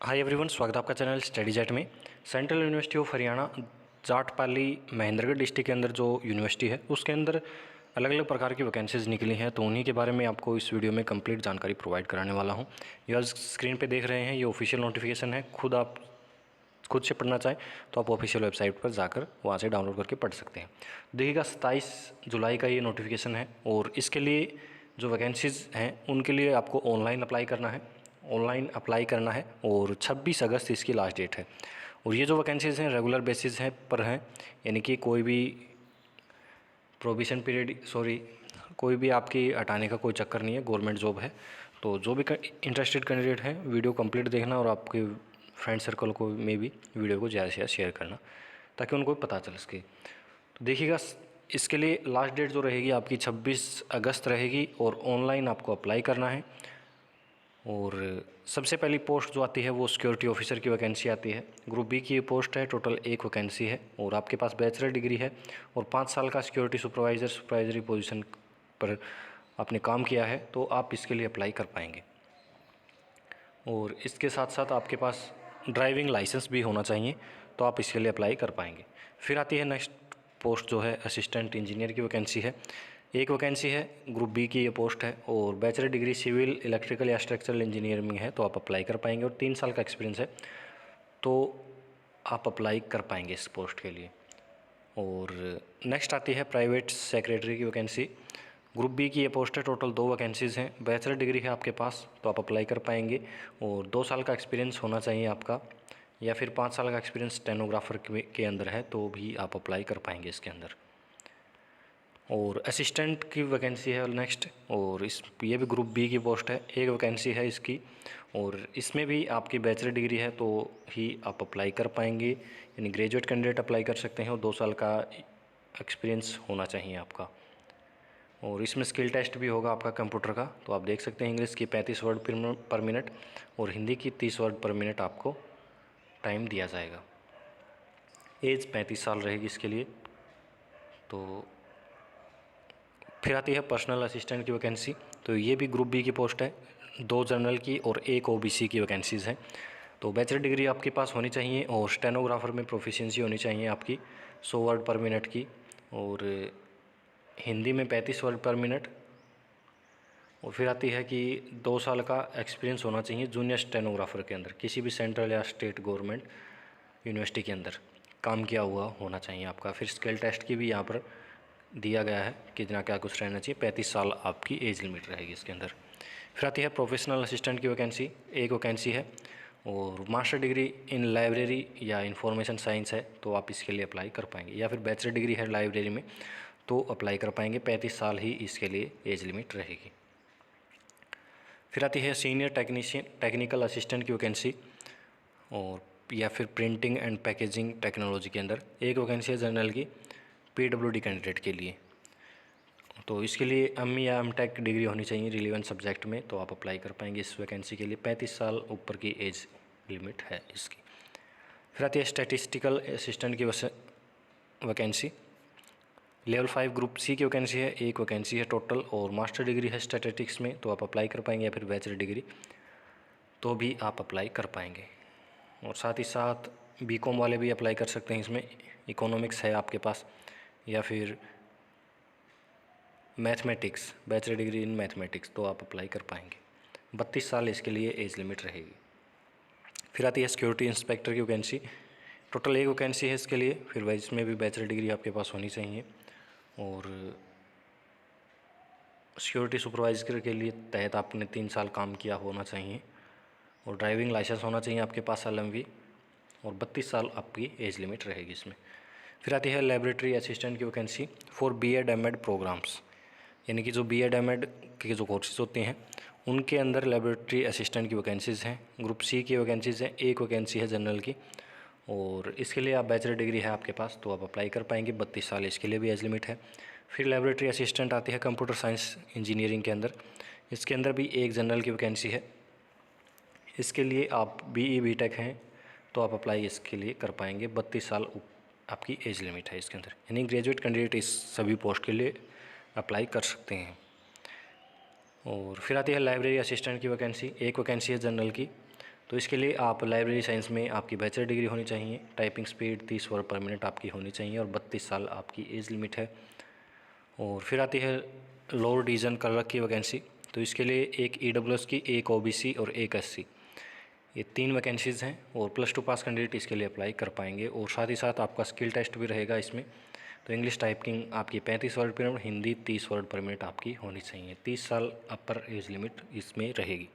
Hi everyone, स्वागत है आपका चैनल स्टडी जेट में। Central University of Haryana Jatpali Mahendragarh district के अंदर जो यूनिवर्सिटी है उसके अंदर अलग अलग प्रकार की वैकेंसीज़ निकली हैं, तो उन्हीं के बारे में आपको इस वीडियो में कंप्लीट जानकारी प्रोवाइड कराने वाला हूं। यह स्क्रीन पे देख रहे हैं, ये ऑफिशियल नोटिफिकेशन है। आप खुद से पढ़ना चाहें तो आप ऑफिशियल वेबसाइट पर जाकर वहाँ से डाउनलोड करके पढ़ सकते हैं। देखिएगा, 27 जुलाई का ये नोटिफिकेशन है और इसके लिए जो वैकेंसीज़ हैं उनके लिए आपको ऑनलाइन अप्लाई करना है और 26 अगस्त इसकी लास्ट डेट है। और ये जो वैकेंसीज़ हैं रेगुलर बेसिस पर हैं, यानी कि कोई भी आपकी हटाने का कोई चक्कर नहीं है, गवर्नमेंट जॉब है। तो जो भी इंटरेस्टेड कैंडिडेट हैं, वीडियो कंप्लीट देखना और आपके फ्रेंड सर्कल को में भी वीडियो को ज़्यादा से ज़्यादा शेयर करना ताकि उनको पता चल सके। तो देखिएगा, इसके लिए लास्ट डेट जो रहेगी आपकी 26 अगस्त रहेगी और ऑनलाइन आपको अप्लाई करना है। और सबसे पहली पोस्ट जो आती है वो सिक्योरिटी ऑफिसर की वैकेंसी आती है। ग्रुप बी की ये पोस्ट है, टोटल एक वैकेंसी है और आपके पास बैचलर डिग्री है और 5 साल का सिक्योरिटी सुपरवाइजरी पोजीशन पर आपने काम किया है तो आप इसके लिए अप्लाई कर पाएंगे। और इसके साथ साथ आपके पास ड्राइविंग लाइसेंस भी होना चाहिए तो आप इसके लिए अप्लाई कर पाएंगे। फिर आती है नेक्स्ट पोस्ट जो है असिस्टेंट इंजीनियर की वैकेंसी है। एक वैकेंसी है, ग्रुप बी की ये पोस्ट है और बैचलर डिग्री सिविल इलेक्ट्रिकल या स्ट्रक्चरल इंजीनियरिंग में है तो आप अप्लाई कर पाएंगे और 3 साल का एक्सपीरियंस है तो आप अप्लाई कर पाएंगे इस पोस्ट के लिए। और नेक्स्ट आती है प्राइवेट सेक्रेटरी की वैकेंसी। ग्रुप बी की ये पोस्ट है, टोटल 2 वैकेंसीज़ हैं। बैचलर डिग्री है आपके पास तो आप अप्लाई कर पाएंगे और 2 साल का एक्सपीरियंस होना चाहिए आपका, या फिर 5 साल का एक्सपीरियंस स्टेनोग्राफर के अंदर है तो भी आप अप्लाई कर पाएंगे इसके अंदर। और असिस्टेंट की वैकेंसी है नेक्स्ट, और ये भी ग्रुप बी की पोस्ट है, एक वैकेंसी है इसकी और इसमें भी आपकी बैचलर डिग्री है तो ही आप अप्लाई कर पाएंगे, यानी ग्रेजुएट कैंडिडेट अप्लाई कर सकते हैं और 2 साल का एक्सपीरियंस होना चाहिए आपका। और इसमें स्किल टेस्ट भी होगा आपका कंप्यूटर का, तो आप देख सकते हैं इंग्लिश की 35 वर्ड पर मिनट और हिंदी की 30 वर्ड पर मिनट आपको टाइम दिया जाएगा। एज 35 साल रहेगी इसके लिए। तो फिर आती है पर्सनल असिस्टेंट की वैकेंसी, तो ये भी ग्रुप बी की पोस्ट है, 2 जनरल की और 1 ओबीसी की वैकेंसीज़ हैं। तो बैचलर डिग्री आपके पास होनी चाहिए और स्टेनोग्राफर में प्रोफिशिएंसी होनी चाहिए आपकी 100 वर्ड पर मिनट की और हिंदी में 35 वर्ड पर मिनट। और फिर आती है कि 2 साल का एक्सपीरियंस होना चाहिए जूनियर स्टेनोग्राफर के अंदर, किसी भी सेंट्रल या स्टेट गवर्नमेंट यूनिवर्सिटी के अंदर काम किया हुआ होना चाहिए आपका। फिर स्किल टेस्ट की भी यहाँ पर दिया गया है कितना क्या कुछ रहना चाहिए, 35 साल आपकी एज लिमिट रहेगी इसके अंदर। फिर आती है प्रोफेशनल असिस्टेंट की वैकेंसी, एक वैकेंसी है और मास्टर डिग्री इन लाइब्रेरी या इंफॉर्मेशन साइंस है तो आप इसके लिए अप्लाई कर पाएंगे, या फिर बैचलर डिग्री है लाइब्रेरी में तो अप्लाई कर पाएंगे। 35 साल ही इसके लिए एज लिमिट रहेगी। फिर आती है सीनियर टेक्निकल असिस्टेंट की वैकेंसी और या फिर प्रिंटिंग एंड पैकेजिंग टेक्नोलॉजी के अंदर एक वैकेंसी है जनरल की पीडब्ल्यूडी कैंडिडेट के लिए। तो इसके लिए एमई या एमटेक डिग्री होनी चाहिए रिलेवेंट सब्जेक्ट में तो आप अप्लाई कर पाएंगे इस वैकेंसी के लिए। 35 साल ऊपर की एज लिमिट है इसकी। फिर आती है स्टैटिस्टिकल असिस्टेंट की वैकेंसी, लेवल 5 ग्रुप सी की वैकेंसी है, एक वैकेंसी है टोटल और मास्टर डिग्री है स्टैटिस्टिक्स में तो आप अप्लाई कर पाएंगे, या फिर बैचलर डिग्री तो भी आप अप्लाई कर पाएंगे। और साथ ही साथ बीकॉम वाले भी अप्लाई कर सकते हैं इसमें, इकोनॉमिक्स है आपके पास, या फिर mathematics, bachelor degree in mathematics तो आप अप्लाई कर पाएंगे। 32 साल इसके लिए एज लिमिट रहेगी। फिर आती है सिक्योरिटी इंस्पेक्टर की वैकेंसी, टोटल एक वैकेंसी है इसके लिए, फिर इसमें भी बैचलर डिग्री आपके पास होनी चाहिए और सिक्योरिटी सुपरवाइजर के लिए तहत आपने 3 साल काम किया होना चाहिए और ड्राइविंग लाइसेंस होना चाहिए आपके पास LMV और 32 साल आपकी एज लिमिट रहेगी इसमें। फिर आती है लेबोरेटरी असिस्टेंट की vacancy for BEd MAd programs, यानी कि जो BEd MAd के जो कोर्सेज होते हैं उनके अंदर लेबोरेटरी असिस्टेंट की वैकेंसीज़ हैं। ग्रुप सी की वैकेंसीज़ हैं, एक वैकेंसी है जनरल की और इसके लिए आप बैचलर डिग्री है आपके पास तो आप अप्लाई कर पाएंगे। 32 साल इसके लिए भी एज लिमिट है। फिर लेबोरेटरी असिस्टेंट आती है कंप्यूटर साइंस इंजीनियरिंग के अंदर, इसके अंदर भी एक जनरल की वैकेंसी है। इसके लिए आप BE BTech हैं तो आप अप्लाई इसके लिए कर पाएंगे। 32 साल आपकी एज लिमिट है इसके अंदर, यानी ग्रेजुएट कैंडिडेट इस सभी पोस्ट के लिए अप्लाई कर सकते हैं। और फिर आती है लाइब्रेरी असिस्टेंट की वैकेंसी, एक वैकेंसी है जनरल की तो इसके लिए आप लाइब्रेरी साइंस में आपकी बैचलर डिग्री होनी चाहिए, टाइपिंग स्पीड 30 वर्ड पर मिनट आपकी होनी चाहिए और 32 साल आपकी एज लिमिट है। और फिर आती है लोअर डिवीज़न क्लर्क की वैकेंसी। तो इसके लिए एक EWS की, एक OBC और एक SC, ये 3 वैकेंसीज़ हैं और +2 पास कैंडिडेट इसके लिए अप्लाई कर पाएंगे। और साथ ही साथ आपका स्किल टेस्ट भी रहेगा इसमें। तो इंग्लिश टाइपिंग आपकी 35 वर्ड पर मिनट, हिंदी 30 वर्ड पर मिनट आपकी होनी चाहिए। 30 साल अपर एज लिमिट इसमें रहेगी।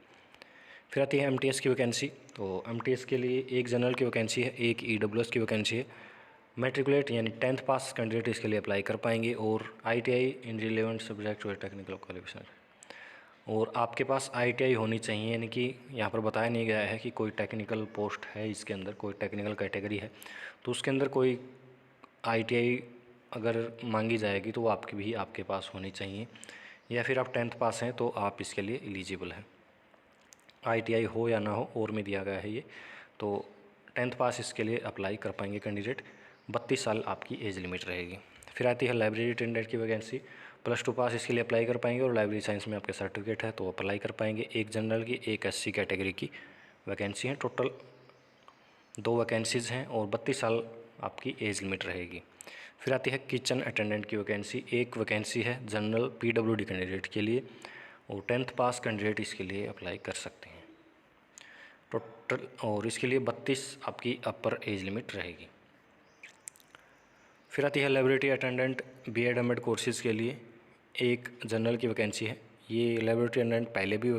फिर आती है MTS की वैकेंसी। तो MTS के लिए एक जनरल की वैकेंसी है, एक EWS की वैकेंसी है। मैट्रिकुलेट यानी 10th पास कैंडिडेट इसके लिए अप्लाई कर पाएंगे और ITI इन रिलेवेंट सब्जेक्ट और टेक्निकल क्वालिफिकेशन, और आपके पास ITI होनी चाहिए। यानी कि यहाँ पर बताया नहीं गया है कि कोई टेक्निकल पोस्ट है इसके अंदर, कोई टेक्निकल कैटेगरी है तो उसके अंदर कोई ITI अगर मांगी जाएगी तो वो आपकी भी आपके पास होनी चाहिए, या फिर आप 10th पास हैं तो आप इसके लिए एलिजिबल हैं। ITI हो या ना हो और में दिया गया है ये। तो 10th पास इसके लिए अप्लाई कर पाएंगे कैंडिडेट। 32 साल आपकी एज लिमिट रहेगी। फिर आती है लाइब्रेरी अटेंडेंट की वैकेंसी। +2 पास इसके लिए अप्लाई कर पाएंगे और लाइब्रेरी साइंस में आपके सर्टिफिकेट है तो अप्लाई कर पाएंगे। एक जनरल की, एक SC कैटेगरी की वैकेंसी है। टोटल 2 वैकेंसीज़ हैं और 32 साल आपकी एज लिमिट रहेगी। फिर आती है किचन अटेंडेंट की वैकेंसी। एक वैकेंसी है जनरल PWD कैंडिडेट के लिए और 10th पास कैंडिडेट इसके लिए अप्लाई कर सकते हैं टोटल। और इसके लिए 32 आपकी अपर एज लिमिट रहेगी। फिर आती है laboratory attendant B.Ed M.Ed courses के लिए एक जनरल की वैकेंसी है। ये लेबोरेटरी अटेंडेंट पहले भी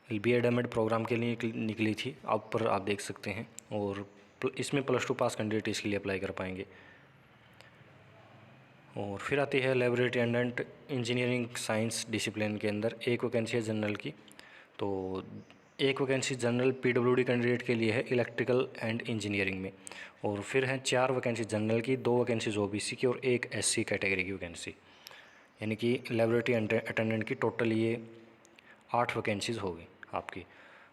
B.Ed M.Ed प्रोग्राम के लिए निकली थी, आप पर आप देख सकते हैं। और इसमें +2 पास कैंडिडेट इसके लिए अप्लाई कर पाएंगे। और फिर आती है laboratory attendant engineering science discipline के अंदर एक वैकेंसी है जनरल की। तो एक वैकेंसी जनरल PWD कैंडिडेट के लिए है इलेक्ट्रिकल एंड इंजीनियरिंग में। और फिर हैं 4 वैकेंसी जनरल की, 2 वैकेंसीज OBC की और एक SC कैटेगरी की वैकेंसी। यानी कि लेबोरेटरी अटेंडेंट की टोटल ये 8 वैकेंसीज़ होगी आपकी।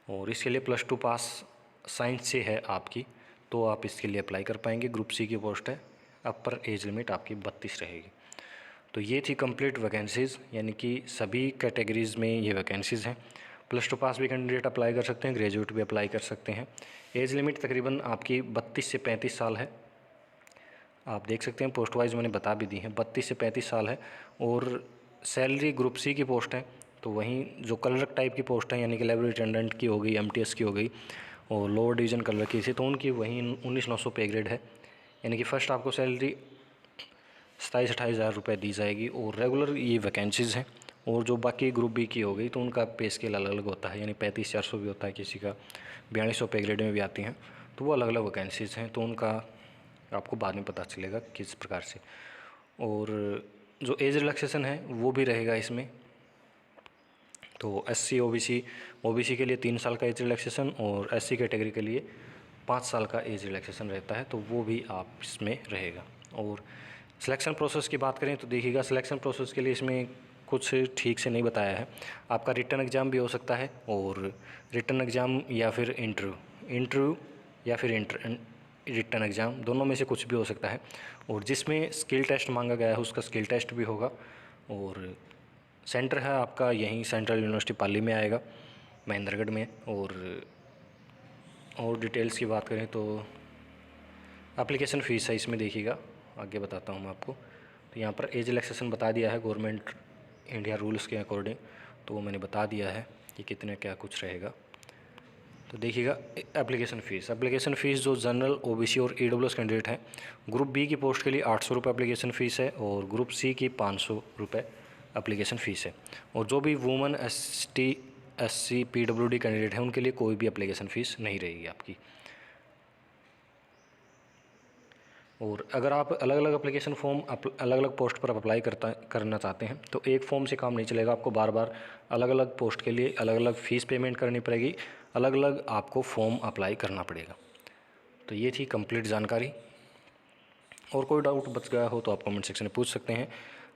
और इसके लिए +2 पास साइंस से है आपकी तो आप इसके लिए अप्लाई कर पाएंगे। ग्रुप C की पोस्ट है, अपर एज लिमिट आपकी 32 रहेगी। तो ये थी कंप्लीट वैकेंसीज़, यानी कि सभी कैटेगरीज़ में ये वैकेंसीज़ हैं। +2 पास भी कैंडिडेट अप्लाई कर सकते हैं, ग्रेजुएट भी अप्लाई कर सकते हैं। एज लिमिट तकरीबन आपकी 32 से 35 साल है। आप देख सकते हैं पोस्ट वाइज मैंने बता भी दी है, 32 से 35 साल है। और सैलरी ग्रुप C की पोस्ट है। तो वहीं जो क्लर्क टाइप की पोस्ट है यानी कि लाइब्रेरी अटेंडेंट की हो गई, MTS की हो गई और लोअर डिवीज़न क्लर्क की थी तो उनकी वहीं 19,900 पे ग्रेड है। यानी कि फ़र्स्ट आपको सैलरी 27-28 हज़ार रुपये दी जाएगी और रेगुलर ये वैकेंसीज़ हैं। और जो बाकी ग्रुप B की हो गई तो उनका पे स्केल अलग अलग होता है, यानी 35,400 भी होता है, किसी का 4200 पे ग्रेड में भी आती हैं। तो वो अलग अलग वैकेंसीज़ हैं, तो उनका आपको बाद में पता चलेगा किस प्रकार से। और जो एज रिलैक्सेशन है वो भी रहेगा इसमें। तो SC OBC के लिए 3 साल का एज रिलैक्सेशन और SC कैटेगरी के लिए 5 साल का एज रिलैक्सेशन रहता है, तो वो भी आप इसमें रहेगा। और सिलेक्शन प्रोसेस की बात करें तो देखिएगा, सिलेक्शन प्रोसेस के लिए इसमें कुछ ठीक से नहीं बताया है। आपका रिटन एग्ज़ाम भी हो सकता है और रिटन एग्ज़ाम या फिर इंटरव्यू या फिर रिटन एग्ज़ाम, दोनों में से कुछ भी हो सकता है। और जिसमें स्किल टेस्ट मांगा गया है उसका स्किल टेस्ट भी होगा। और सेंटर है आपका यहीं सेंट्रल यूनिवर्सिटी पाली में आएगा, महेंद्रगढ़ में। और डिटेल्स की बात करें तो एप्लीकेशन फ़ीस है इसमें, देखिएगा आगे बताता हूँ मैं आपको। तो यहाँ पर एज रिलैक्सेशन बता दिया है गवर्नमेंट इंडिया रूल्स के अकॉर्डिंग, तो वो मैंने बता दिया है कि कितने क्या कुछ रहेगा। तो देखिएगा एप्लीकेशन फ़ीस जो जनरल OBC और EWS कैंडिडेट हैं, ग्रुप B की पोस्ट के लिए 800 रुपये एप्लीकेशन फ़ीस है और ग्रुप C की 500 रुपये एप्लीकेशन फ़ीस है। और जो भी women ST SC PWD candidate हैं उनके लिए कोई भी एप्लीकेशन फ़ीस नहीं रहेगी आपकी। और अगर आप अलग अलग एप्लीकेशन फॉर्म अलग अलग पोस्ट पर अप्लाई करना चाहते हैं तो एक फॉर्म से काम नहीं चलेगा, आपको बार बार अलग अलग पोस्ट के लिए अलग अलग फ़ीस पेमेंट करनी पड़ेगी, अलग अलग आपको फॉर्म अप्लाई करना पड़ेगा। तो ये थी कंप्लीट जानकारी। और कोई डाउट बच गया हो तो आप कमेंट सेक्शन में पूछ सकते हैं।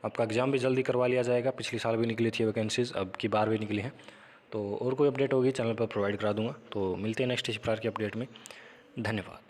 आपका एग्ज़ाम भी जल्दी करवा लिया जाएगा, पिछले साल भी निकली थी वैकेंसीज़, अब की बार भी निकली हैं। तो और कोई अपडेट होगी चैनल पर प्रोवाइड करा दूँगा। तो मिलते हैं नेक्स्ट इस प्रकार की अपडेट में। धन्यवाद।